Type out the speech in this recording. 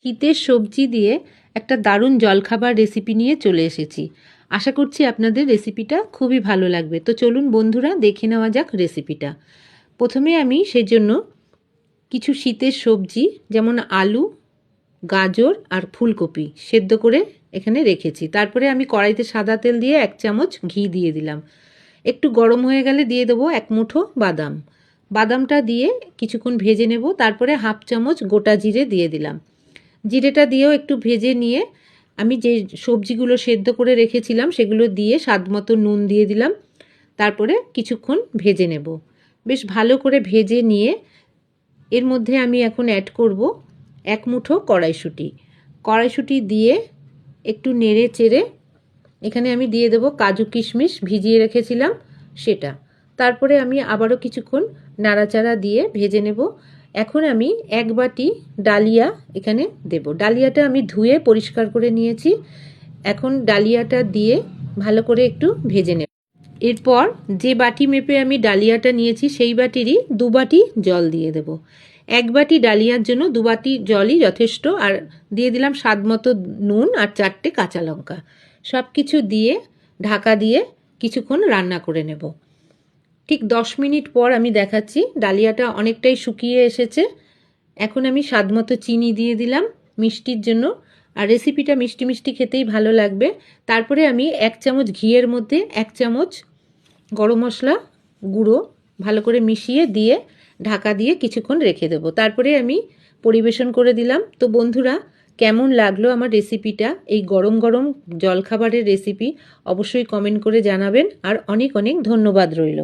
শীতের সবজি দিয়ে একটা দারুণ জলখাবার রেসিপি নিয়ে চলে এসেছি। আশা করছি আপনাদের রেসিপিটা খুবই ভালো লাগবে। তো চলুন বন্ধুরা দেখে নেওয়া যাক রেসিপিটা। প্রথমে আমি সেজন্য কিছু শীতের সবজি যেমন আলু, গাজর আর ফুলকপি সেদ্ধ করে এখানে রেখেছি। তারপরে আমি কড়াইতে সাদা তেল দিয়ে 1 চামচ ঘি দিয়ে দিলাম। একটু গরম হয়ে গেলে দিয়ে দেবো 1 মুঠো বাদাম। বাদামটা দিয়ে কিছুক্ষণ ভেজে নেব। তারপরে 1/2 চামচ গোটা জিরে দিয়ে দিলাম। জিরেটা দিয়েও একটু ভেজে নিয়ে আমি যে সবজিগুলো সেদ্ধ করে রেখেছিলাম সেগুলো দিয়ে স্বাদমতো নুন দিয়ে দিলাম। তারপরে কিছুক্ষণ ভেজে নেব। বেশ ভালো করে ভেজে নিয়ে এর মধ্যে আমি এখন অ্যাড করব 1 মুঠো কড়াইশুঁটি। কড়াইশুঁটি দিয়ে একটু নেড়ে চেড়ে এখানে আমি দিয়ে দেব কাজু কিশমিশ ভিজিয়ে রেখেছিলাম সেটা। তারপরে আমি আবারও কিছুক্ষণ নাড়াচাড়া দিয়ে ভেজে নেব। এখন আমি 1 বাটি ডালিয়া এখানে দেব। ডালিয়াটা আমি ধুয়ে পরিষ্কার করে নিয়েছি। এখন ডালিয়াটা দিয়ে ভালো করে একটু ভেজে নেব। এরপর যে বাটি মেপে আমি ডালিয়াটা নিয়েছি সেই বাটিরই 2 বাটি জল দিয়ে দেব। 1 বাটি ডালিয়ার জন্য 2 বাটি জলই যথেষ্ট। আর দিয়ে দিলাম স্বাদমতো নুন আর 4টে কাঁচা লঙ্কা। সব কিছু দিয়ে ঢাকা দিয়ে কিছুক্ষণ রান্না করে নেব। ঠিক 10 মিনিট পর আমি দেখাচ্ছি ডালিয়াটা অনেকটাই শুকিয়ে এসেছে। এখন আমি স্বাদমতো চিনি দিয়ে দিলাম মিষ্টির জন্য। আর রেসিপিটা মিষ্টি মিষ্টি খেতেই ভালো লাগবে। তারপরে আমি 1 চামচ ঘিয়ের মধ্যে 1 চামচ গরম মশলা গুঁড়ো ভালো করে মিশিয়ে দিয়ে ঢাকা দিয়ে কিছুক্ষণ রেখে দেবো। তারপরে আমি পরিবেশন করে দিলাম। তো বন্ধুরা, কেমন লাগলো আমার রেসিপিটা, এই গরম গরম জলখাবারের রেসিপি, অবশ্যই কমেন্ট করে জানাবেন। আর অনেক অনেক ধন্যবাদ রইল।